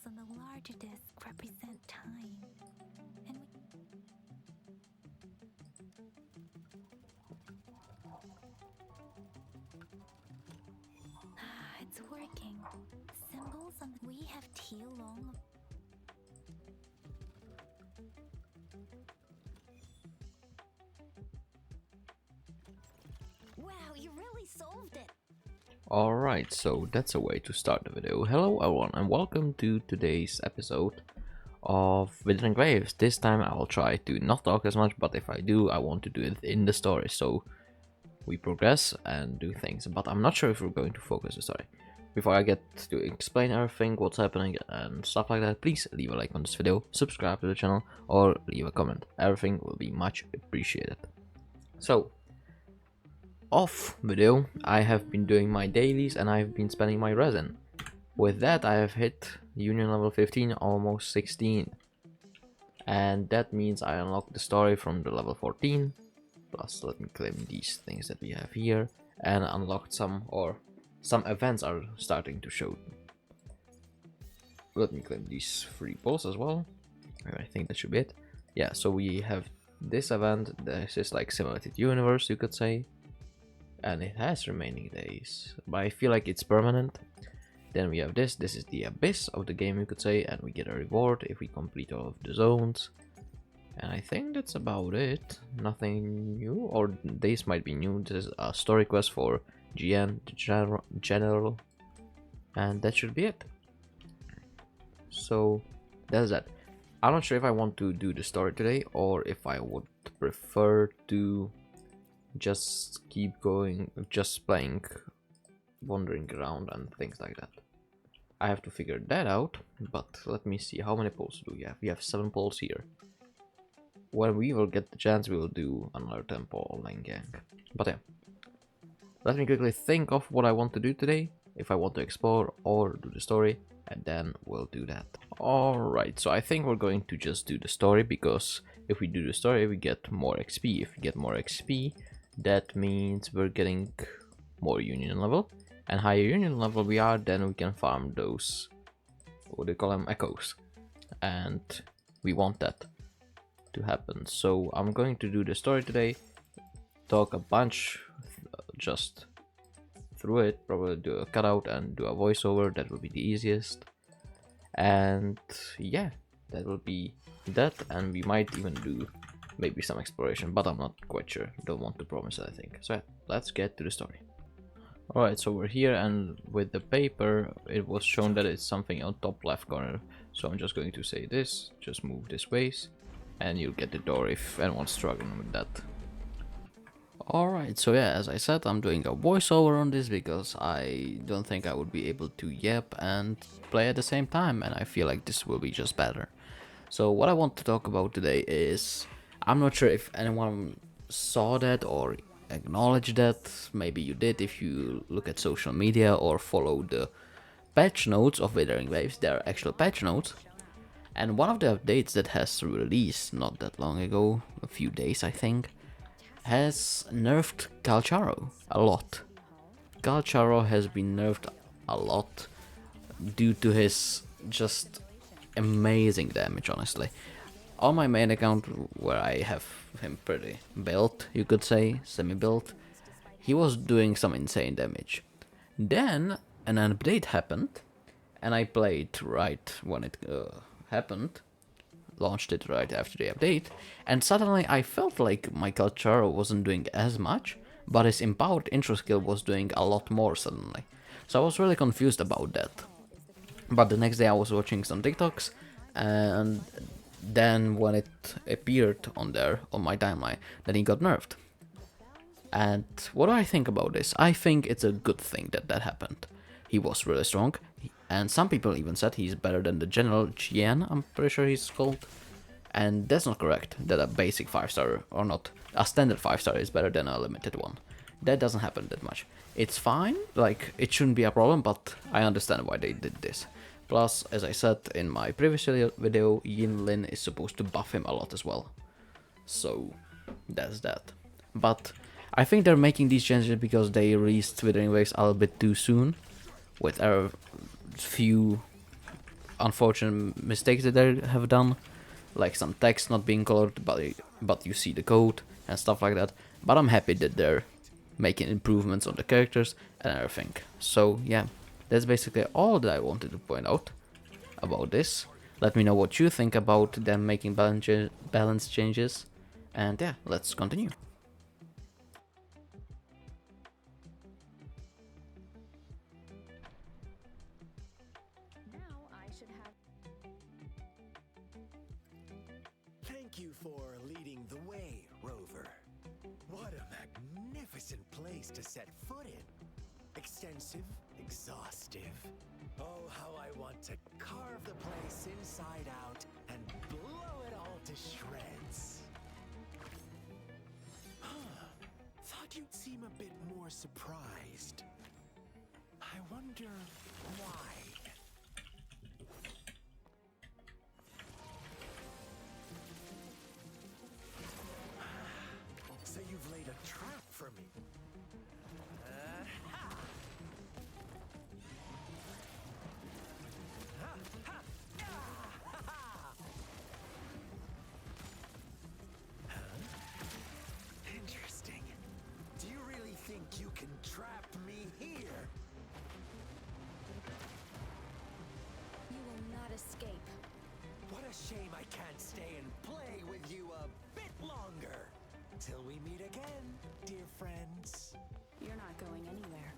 on the larger disc represent time. And it's working. Symbols on the we have teal long. Wow, you really solved it. Alright, so that's a way to start the video. Hello everyone and welcome to today's episode of Wuthering Waves. This time I will try to not talk as much, but if I do, I want to do it in the story. So we progress and do things, but I'm not sure if we're going to focus the story. Before I get to explain everything, what's happening and stuff like that, please leave a like on this video, subscribe to the channel, or leave a comment. Everything will be much appreciated. So, off video, I have been doing my dailies and I've been spending my resin. With that, I have hit union level 15, almost 16. And that means I unlocked the story from the level 14. Plus, let me claim these things that we have here. And unlocked some events are starting to show. Let me claim these 3 pulls as well. I think that should be it. Yeah, so we have this event. This is like simulated universe, you could say. And it has remaining days, but I feel like it's permanent. Then we have this is the abyss of the game, you could say, and we get a reward if we complete all of the zones. And I think that's about it. Nothing new, or days might be new. This is a story quest for GN, the general, and that should be it. So that's that. I'm not sure if I want to do the story today or if I would prefer to just keep going, just playing, wandering around and things like that. I have to figure that out, but let me see, how many polls do we have? We have 7 polls here. When we will get the chance, we will do another 10 poll online gang. But yeah, let me quickly think of what I want to do today, if I want to explore or do the story, and then we'll do that. Alright, so I think we're going to just do the story, because if we do the story, we get more XP. If we get more XP, that means we're getting more union level, and higher union level we are, then we can farm those, what do you call them, echoes, and we want that to happen. So I'm going to do the story today, talk a bunch just through it, probably do a cutout and do a voiceover. That will be the easiest, and yeah, that will be that. And we might even do maybe some exploration, but I'm not quite sure. Don't want to promise it, I think. So yeah, let's get to the story. Alright, so we're here, and with the paper it was shown that it's something on top left corner. So I'm just going to say this, just move this ways, and you'll get the door if anyone's struggling with that. Alright, so yeah, as I said, I'm doing a voiceover on this because I don't think I would be able to yap and play at the same time, and I feel like this will be just better. So what I want to talk about today is, I'm not sure if anyone saw that or acknowledged that. Maybe you did if you look at social media or follow the patch notes of Wuthering Waves. There are actual patch notes. And one of the updates that has released not that long ago, a few days I think, has nerfed Calcharo a lot. Calcharo has been nerfed a lot due to his just amazing damage, honestly. On my main account, where I have him pretty built, you could say, semi-built, he was doing some insane damage. Then an update happened, and I played right when it happened, launched it right after the update, and suddenly I felt like my Calcharo wasn't doing as much, but his empowered intro skill was doing a lot more suddenly. So I was really confused about that. But the next day I was watching some TikToks, and then when it appeared on there, on my timeline, then he got nerfed. And what do I think about this? I think it's a good thing that that happened. He was really strong, and some people even said he's better than the general GN, I'm pretty sure he's called. And that's not correct, that a basic 5-star, or not, a standard 5-star is better than a limited one. That doesn't happen that much. It's fine, like, it shouldn't be a problem, but I understand why they did this. Plus, as I said in my previous video, Yin Lin is supposed to buff him a lot as well. So, that's that. But I think they're making these changes because they released Wuthering Waves a little bit too soon, with a few unfortunate mistakes that they have done, like some text not being colored, but you see the code and stuff like that. But I'm happy that they're making improvements on the characters and everything. So yeah, that's basically all that I wanted to point out about this. Let me know what you think about them making balance changes, and yeah, let's continue. Now I should have. Thank you for leading the way, Rover. What a magnificent place to set foot in. Extensive, exhaustive. Oh, how I want to carve the place inside out and blow it all to shreds. Thought you'd seem a bit more surprised. I wonder why. So you've laid a trap for me. Interesting. Do you really think you can trap me here? You will not escape. What a shame I can't stay and play with you a bit longer. Till we meet again, dear friends. You're not going anywhere.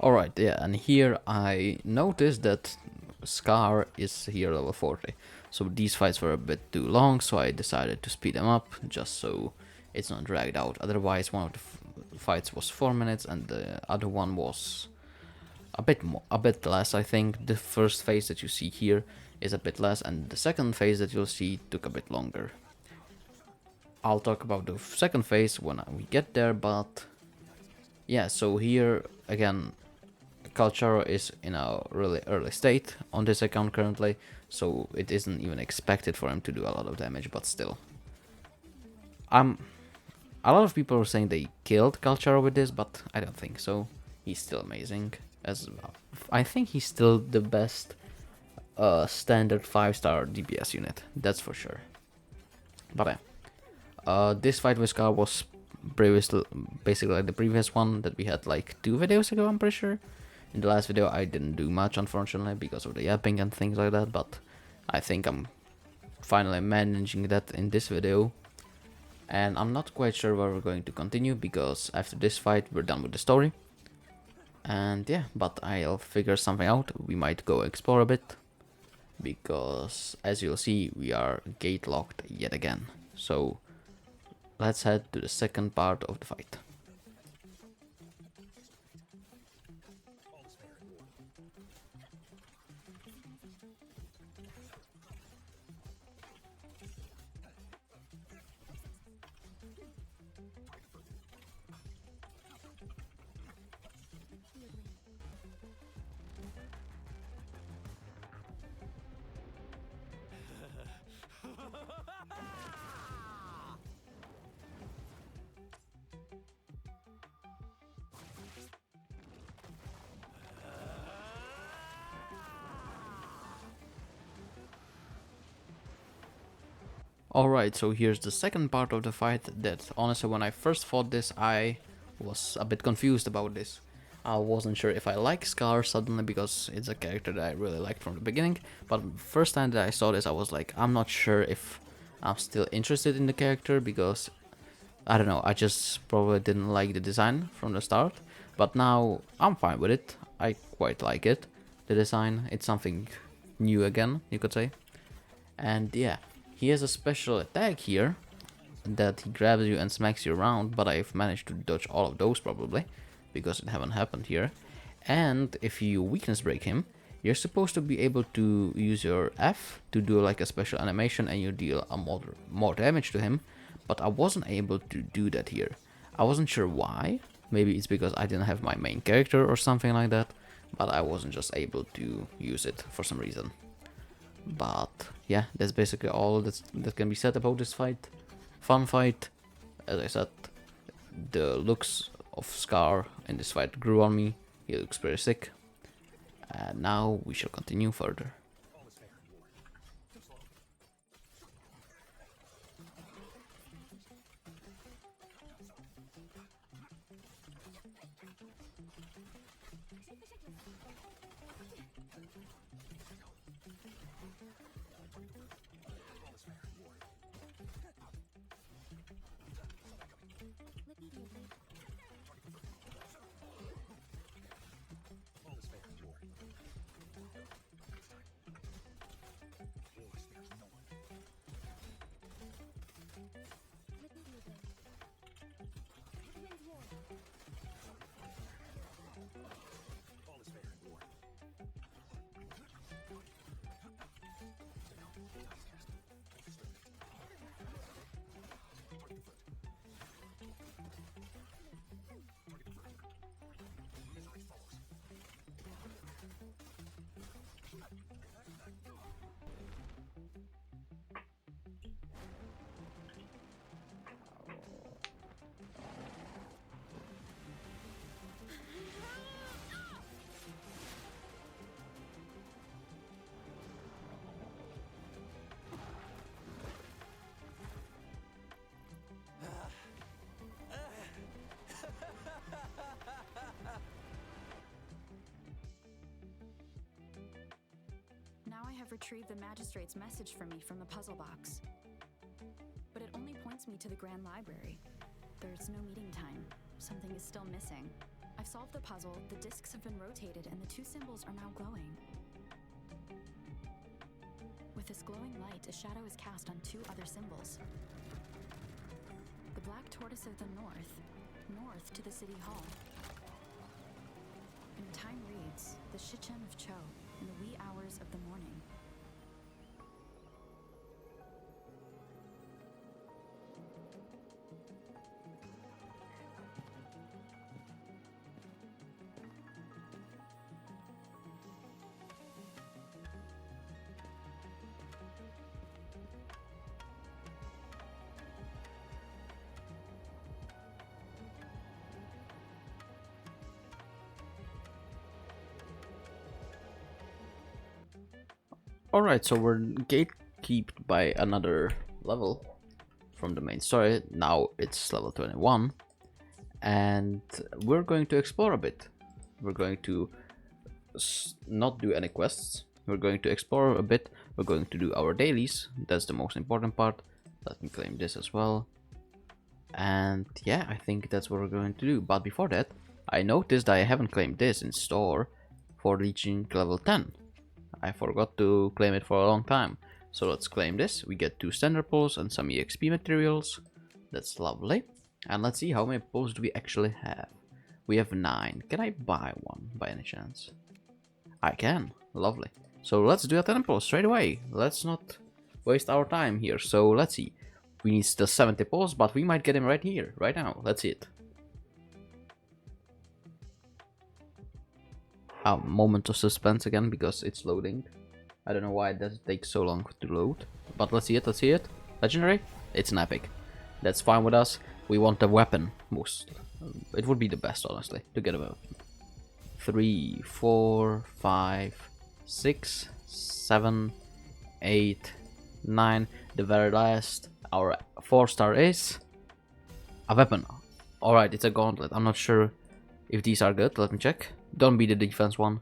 Alright, yeah, and here I noticed that Scar is here level 40. So these fights were a bit too long, so I decided to speed them up, just so it's not dragged out. Otherwise, one of the fights was 4 minutes, and the other one was a bit less. I think the first phase that you see here is a bit less, and the second phase that you'll see took a bit longer. I'll talk about the second phase when we get there, but yeah, so here again, Calcharo is in a really early state on this account currently, so it isn't even expected for him to do a lot of damage, but still. A lot of people are saying they killed Calcharo with this, but I don't think so. He's still amazing. I think he's still the best standard 5-star DPS unit, that's for sure. But this fight with Scar was basically like the previous one that we had like 2 videos ago, I'm pretty sure. In the last video I didn't do much, unfortunately, because of the yapping and things like that, but I think I'm finally managing that in this video. And I'm not quite sure where we're going to continue, because after this fight we're done with the story. And yeah, but I'll figure something out. We might go explore a bit, because as you'll see, we are gate locked yet again. So let's head to the second part of the fight. Alright, so here's the second part of the fight that honestly when I first fought this I was a bit confused about this. I wasn't sure if I like Scar suddenly because it's a character that I really liked from the beginning, but first time that I saw this I was like, I'm not sure if I'm still interested in the character because I don't know, I just probably didn't like the design from the start, but now I'm fine with it. I quite like it, the design. It's something new again, you could say. And yeah, he has a special attack here that he grabs you and smacks you around, but I've managed to dodge all of those probably, because it haven't happened here. And if you weakness break him, you're supposed to be able to use your F to do like a special animation and you deal a more damage to him, but I wasn't able to do that here. I wasn't sure why. Maybe it's because I didn't have my main character or something like that, but I wasn't just able to use it for some reason. But yeah, that's basically all that can be said about this fight. Fun fight. As I said, the looks of Scar in this fight grew on me. He looks pretty sick. And now we shall continue further. Now I have retrieved the magistrate's message for me from the puzzle box. But it only points me to the Grand Library. There's no meeting time. Something is still missing. I've solved the puzzle, the discs have been rotated, and the two symbols are now glowing. With this glowing light, a shadow is cast on two other symbols. The black tortoise of the north to the city hall. And time reads, the Shichen of Cho, in the wee hours of the morning. Alright, so we're gatekept by another level from the main story. Now it's level 21. And we're going to explore a bit. We're going to not do any quests. We're going to explore a bit. We're going to do our dailies. That's the most important part. Let me claim this as well. And yeah, I think that's what we're going to do. But before that, I noticed that I haven't claimed this in store for reaching level 10. I forgot to claim it for a long time. So let's claim this. We get 2 standard pulls and some EXP materials. That's lovely. And let's see how many pulls do we actually have. We have 9. Can I buy one by any chance? I can. Lovely. So let's do a 10 pulls straight away. Let's not waste our time here. So let's see. We need still 70 pulls, but we might get him right here, right now. Let's see it. A moment of suspense again because it's loading. I don't know why it does take so long to load. But let's see it, let's see it. Legendary? It's an epic. That's fine with us. We want a weapon most. It would be the best, honestly, to get a weapon. 3, 4, 5, 6, 7, 8, 9. The very last, our 4-star is a weapon. Alright, it's a gauntlet. I'm not sure if these are good. Let me check. Don't be the defense one.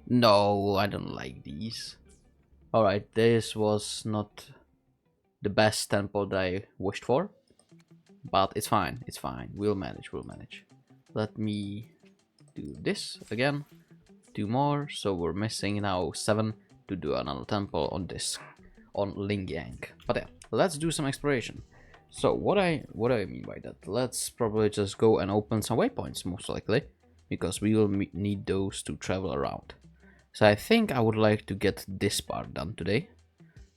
No, I don't like these. Alright, this was not the best temple that I wished for. But it's fine, it's fine. We'll manage, we'll manage. Let me do this again. 2 more, so we're missing now 7 to do another temple on this, on Lingyang. But yeah, let's do some exploration. So what do I mean by that? Let's probably just go and open some waypoints, most likely, because we will need those to travel around. So I think I would like to get this part done today.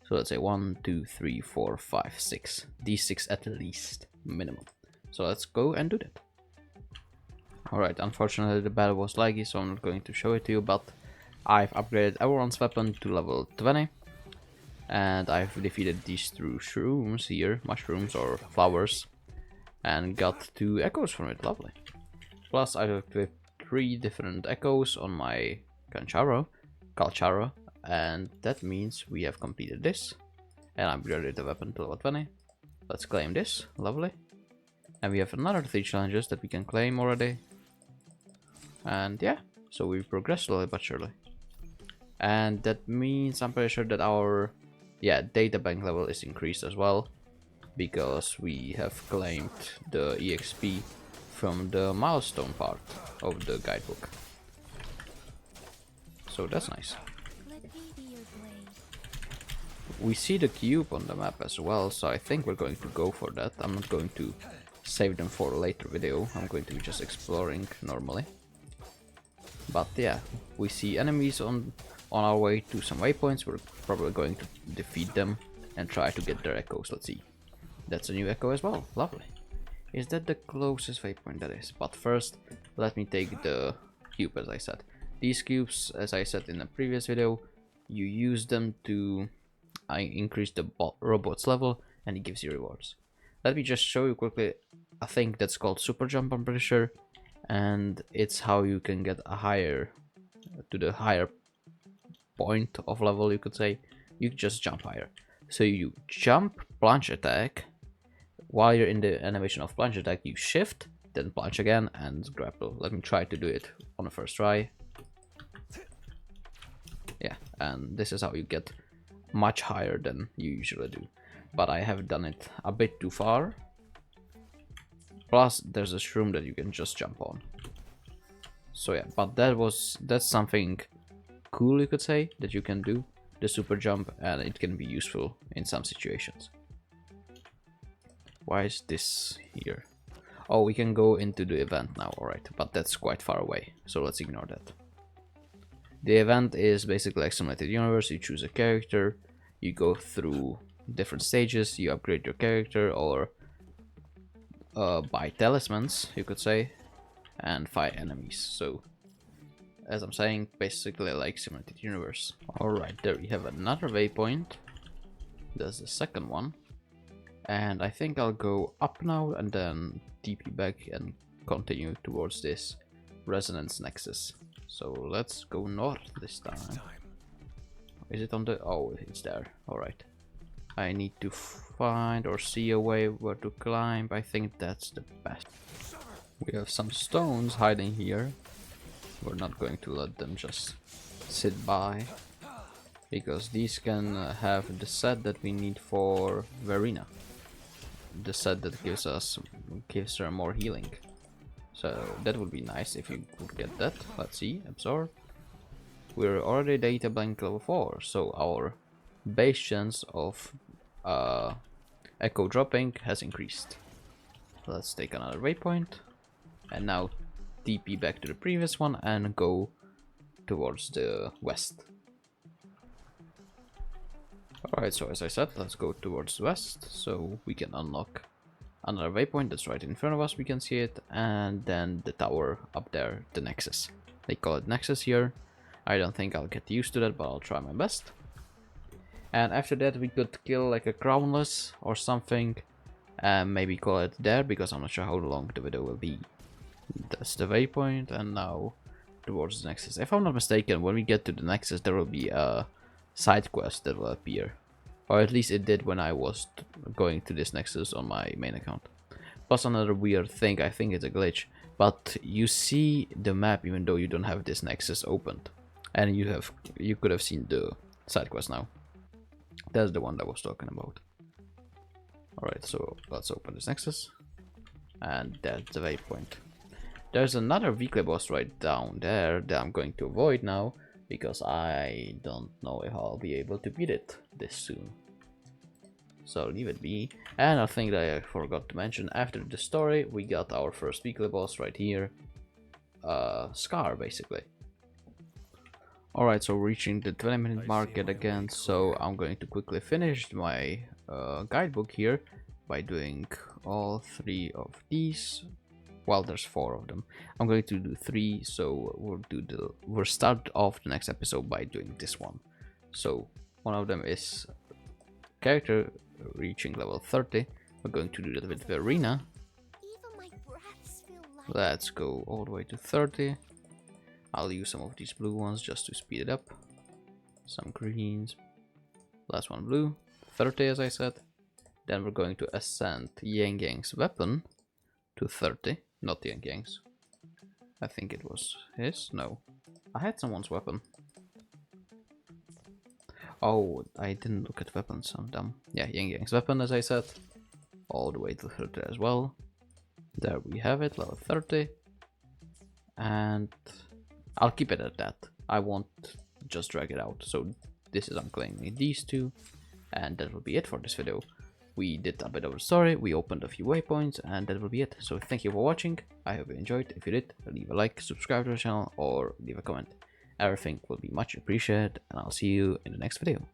So let's say 1, 2, 3, 4, 5, 6. These 6 at least, minimum. So let's go and do that. Alright, unfortunately the battle was laggy, so I'm not going to show it to you, but I've upgraded everyone's weapon to level 20. And I've defeated these 2 shrooms here, mushrooms or flowers, and got 2 echoes from it, lovely. Plus I equipped 3 different echoes on my Calcharo, and that means we have completed this. And I upgraded the weapon to level 20. Let's claim this, lovely. And we have another 3 challenges that we can claim already. And yeah, so we progress slowly but surely. And that means I'm pretty sure that our data bank level is increased as well, because we have claimed the EXP from the milestone part of the guidebook. So that's nice. Let me be your blade. We see the cube on the map as well, so I think we're going to go for that. I'm not going to save them for a later video. I'm going to be just exploring normally. But yeah, we see enemies on our way to some waypoints. We're probably going to defeat them and try to get their echoes. Let's see. That's a new echo as well. Lovely. Is that the closest waypoint? That is. But first, let me take the cube, as I said. These cubes, as I said in the previous video, you use them to increase the robot's level, and it gives you rewards. Let me just show you quickly. I think that's called super jump, I'm pretty sure. And it's how you can get a higher point of level, you could say. You just jump higher. So you jump, plunge attack. While you're in the animation of plunge attack, you shift, then plunge again and grapple. Let me try to do it on the first try. Yeah, and this is how you get much higher than you usually do. But I have done it a bit too far. Plus, there's a shroom that you can just jump on. So yeah, but that's something cool, you could say, that you can do, the super jump, and it can be useful in some situations. Why is this here? Oh, we can go into the event now, alright, but that's quite far away, so let's ignore that. The event is basically like simulated universe. You choose a character, you go through different stages, you upgrade your character, or buy talismans, you could say, and fight enemies. So, as I'm saying, basically like simulated universe. Alright, there we have another waypoint. That's the second one. And I think I'll go up now and then TP back and continue towards this resonance nexus. So let's go north this time. Is it on the... oh, it's there. Alright. I need to find or see a way where to climb. I think that's the best. We have some stones hiding here. We're not going to let them just sit by, because these can have the set that we need for Verena. The set that gives her more healing. So that would be nice if you could get that. Let's see, absorb. We're already data bank level 4, so our base chance of echo dropping has increased. Let's take another waypoint and now TP back to the previous one and go towards the west. Alright, so as I said, let's go towards the west so we can unlock another waypoint that's right in front of us. We can see it, and then the tower up there, the Nexus. They call it Nexus here. I don't think I'll get used to that, but I'll try my best. And after that we could kill like a crownless or something and maybe call it there, because I'm not sure how long the video will be. That's the waypoint, and now towards the Nexus. If I'm not mistaken, when we get to the Nexus there will be a side quest that will appear. Or at least it did when I was going to this Nexus on my main account. Plus another weird thing, I think it's a glitch, but you see the map even though you don't have this Nexus opened. And you could have seen the side quest now. That's the one that I was talking about. Alright, so let's open this Nexus. And that's the waypoint. There's another weekly boss right down there that I'm going to avoid now, because I don't know if I'll be able to beat it this soon. So leave it be. And I think that I forgot to mention, after the story we got our first weekly boss right here. Scar, basically. Alright, so reaching the 20-minute mark yet again, so I'm going to quickly finish my guidebook here by doing all 3 of these. Well, there's 4 of them. I'm going to do 3, so we'll start off the next episode by doing this one. So one of them is character reaching level 30. We're going to do that with Verena. Even my breaths feel light. Let's go all the way to 30. I'll use some of these blue ones just to speed it up. Some greens. Last one blue. 30 as I said. Then we're going to ascend Yang Yang's weapon to 30. Not Yang Yang's. I think it was his. No. I had someone's weapon. Oh, I didn't look at weapons. I'm dumb. Yeah, Yang Yang's weapon as I said. All the way to 30 as well. There we have it, level 30. And I'll keep it at that. I won't just drag it out. So this is unclaiming these two. And that will be it for this video. We did a bit of a story, we opened a few waypoints, and that will be it. So thank you for watching. I hope you enjoyed. If you did, leave a like, subscribe to the channel, or leave a comment. Everything will be much appreciated, and I'll see you in the next video.